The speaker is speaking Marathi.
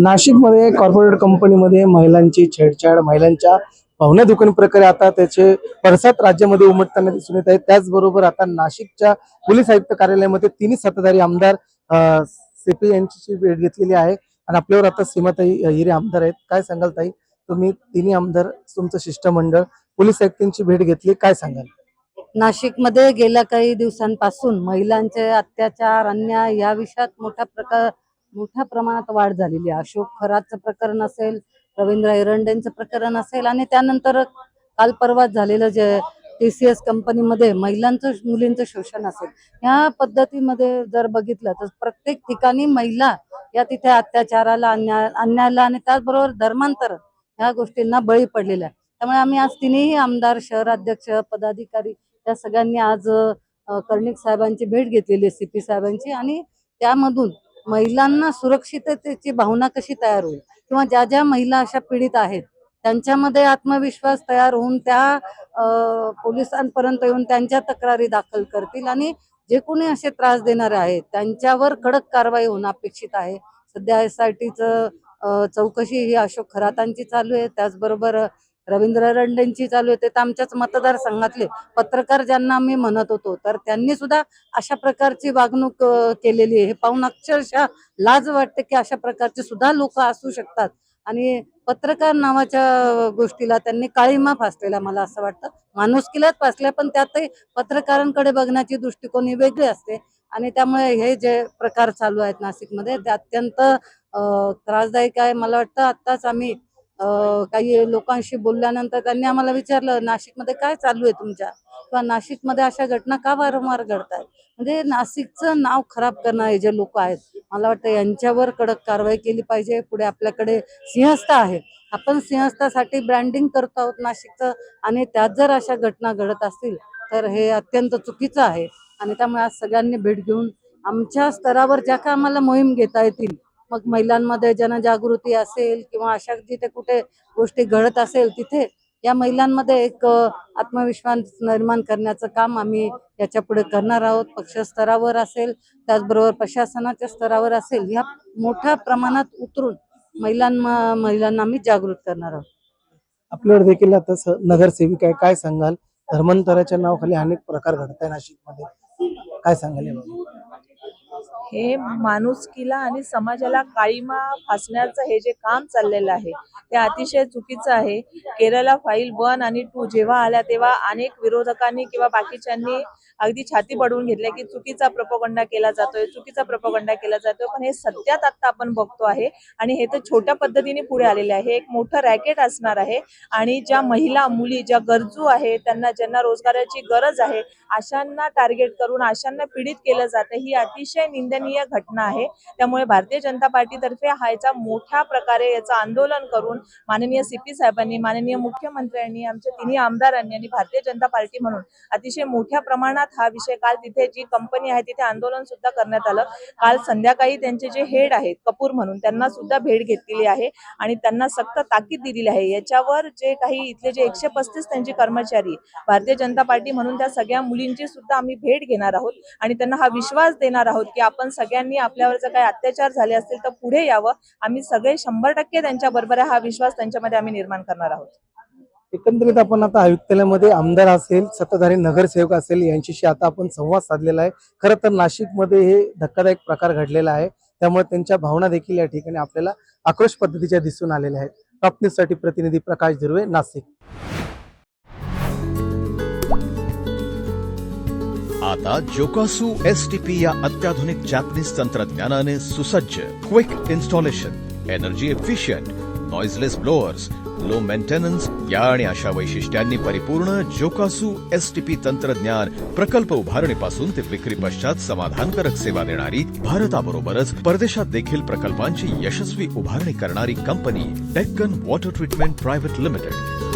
नाशिकमध्ये कॉर्पोरेट कंपनीमध्ये महिलांची छेडछाड, महिलांच्या पाहुण्या दुकान प्रकारे आता त्याचे पडसाद राज्यामध्ये उमटताना दिसून येत आहे। त्याचबरोबर आता नाशिकच्या पोलीस आयुक्त कार्यालयामध्ये तिन्ही सत्ताधारी आमदार सीपी यांची भेट घेतलेली आहे आणि आपल्यावर आता सीमाताई हिरे आमदार आहेत। काय सांगाल ताई, तुम्ही तिन्ही आमदार तुमचं शिष्टमंडळ पोलीस आयुक्तांची भेट घेतली, काय सांगाल? नाशिकमध्ये गेल्या काही दिवसांपासून महिलांचे अत्याचार, अन्याय या विषयात मोठ्या प्रमाणात वाढ झालेली आहे। अशोक खरातचं प्रकरण असेल, रवींद्र एरंडेंचं प्रकरण असेल आणि त्यानंतर काल परवाच झालेलं जे TCS कंपनीमध्ये महिलांचं मुलींचं शोषण असेल, या पद्धतीमध्ये जर बघितलं तर प्रत्येक ठिकाणी महिला या तिथे अत्याचाराला, अन्यायाला आणि त्याचबरोबर धर्मांतर ह्या गोष्टींना बळी पडलेल्या आहे। त्यामुळे आम्ही आज तिन्ही आमदार, शहराध्यक्ष, पदाधिकारी या सगळ्यांनी आज कर्णिक साहेबांची भेट घेतलेली आहे, CP साहेबांची, आणि त्यामधून महिलांना सुरक्षिततेची भावना कशी तयार होईल किंवा ज्या ज्या महिला अशा पीडित आहेत त्यांच्यामध्ये आत्मविश्वास तयार होऊन त्या पोलिसांपर्यंत येऊन त्यांच्या तक्रारी दाखल करतील आणि जे कोणी असे त्रास देणारे आहेत त्यांच्यावर कडक कारवाई होणं अपेक्षित आहे। सध्या SITचं चौकशी ही अशोक खरातांची चालू आहे, त्याचबरोबर रवींद्र एरंडेंची चालू आहे। ते तर आमच्याच मतदारसंघातले पत्रकार ज्यांना आम्ही म्हणत होतो, तर त्यांनी सुद्धा अशा प्रकारची वागणूक केलेली आहे। हे पाहून अक्षरशः लाज वाटते की अशा प्रकारचे सुद्धा लोक असू शकतात आणि पत्रकार नावाच्या गोष्टीला त्यांनी काळीमा फासलेला मला असं वाटतं। माणुसकीलाच फासल्या, पण त्यातही पत्रकारांकडे बघण्याची दृष्टिकोन ही वेगळी असते आणि त्यामुळे हे जे प्रकार चालू आहेत नाशिकमध्ये ते अत्यंत त्रासदायक आहे। मला वाटतं आत्ताच आम्ही काही लोकांशी बोलल्यानंतर त्यांनी आम्हाला विचारलं, नाशिकमध्ये काय चालू आहे तुमच्या, किंवा नाशिकमध्ये अशा घटना का वारंवार घडतात। म्हणजे नाशिकचं नाव खराब करणारे जे लोक आहेत, मला वाटतं यांच्यावर कडक कारवाई केली पाहिजे। पुढे आपल्याकडे सिंहस्थ आहे, आपण सिंहस्थासाठी ब्रँडिंग करतो आहोत नाशिकचं, आणि त्यात जर अशा घटना घडत असतील तर हे अत्यंत चुकीचं आहे। आणि त्यामुळे आज सगळ्यांनी भेट घेऊन आमच्या स्तरावर ज्या का आम्हाला मोहीम घेता येतील, मग महिलांमध्ये जनजागृती असेल किंवा अशा जिथे कुठे गोष्टी घडत असेल तिथे या महिलांमध्ये एक आत्मविश्वास निर्माण करण्याचं काम आम्ही याच्या पुढे करणार आहोत। पक्ष स्तरावर असेल, त्याचबरोबर प्रशासनाच्या स्तरावर असेल, या मोठ्या प्रमाणात उतरून महिलांना आम्ही जागृत करणार आहोत। आपल्यावर देखील आता नगरसेविका आहे, काय सांगाल? धर्मांतराच्या नावाखाली अनेक प्रकार घडत आहे नाशिकमध्ये, काय सांगाल याबाबत? हे माणुसकीला आणि समाजाला काळीमा फासण्याचं हे जे काम चाललेलं आहे ते अतिशय चुकीचं आहे। केरला फाईल 1 आणि 2 जेव्हा आल्या तेव्हा अनेक विरोधकांनी किंवा बाकीच्यांनी अगदी छाती बडवून घेतल्या की चुकीचा प्रोपगंडा केला जातोय, चुकीचा प्रोपगंडा केला जातोय, पण हे सत्यात आता आपण बघतो आहे आणि हे तर छोट्या पद्धतीने पुढे आलेले आहे। एक मोठं रॅकेट असणार आहे आणि ज्या महिला, मुली ज्या गरजू आहेत, ज्यांना रोजगाराची गरज आहे, अशांना टार्गेट करून अशांना पीडित केलं जातं, ही अतिशय निंदनीय घटना आहे। त्यामुळे भारतीय जनता पार्टीतर्फे याचा मोठ्या प्रकारे याचं आंदोलन करून माननीय CP साहेबांनी, माननीय मुख्यमंत्र्यांनी, आमच्या तिन्ही आमदारांनी आणि भारतीय जनता पार्टी म्हणून अतिशय मोठ्या प्रमाणात हा विषय, काल तिथे जी कंपनी आहे तिथे आंदोलन सुद्धा करण्यात आलं। काल संध्याकाळी त्यांचे जे हेड आहेत कपूर म्हणून, त्यांना सुद्धा भेट घेतलेली आहे आणि त्यांना सक्त ताकीद दिलेली आहे। याच्यावर जे काही इथले जे 135 त्यांचे कर्मचारी, भारतीय जनता पार्टी म्हणून त्या सगळ्या मुलींची सुद्धा आम्ही भेट घेणार आहोत आणि त्यांना हा विश्वास देणार आहोत की आपण सगळ्यांनी आपल्यावर जर काही अत्याचार झाले असतील तर पुढे यावं, आम्ही सगळे 100% त्यांच्या बरोबर आहे, हा विश्वास त्यांच्यामध्ये आम्ही निर्माण करणार आहोत। एकंदरीत आपण आता आयुक्तालयामध्ये आमदार असेल, सत्ताधारी नगरसेवक असेल, यांच्याशी आता आपण संवाद साधलेला आहे। खरं तर नाशिकमध्ये हे धक्कादायक प्रकार घडलेला आहे, त्यामुळे त्यांच्या भावना देखील या ठिकाणी आपल्याला आक्रोश पद्धतीच्या दिसून आलेल्या आहेत। टॉप न्यूजसाठी प्रतिनिधी प्रकाश धुर्वे, नाशिक। आता जोकासू STP या अत्याधुनिक जॅपनीज तंत्रज्ञानाने सुसज्ज, quick installation, energy efficient, noiseless blowers, low maintenance या आणि अशा वैशिष्ट्यांनी परिपूर्ण जोकासू STP तंत्रज्ञान प्रकल्प उभारणीपासून ते विक्री पश्चात समाधानकारक सेवा देणारी, भारताबरोबरच परदेशात देखील प्रकल्पांची यशस्वी उभारणी करणारी company Deccan water treatment private limited.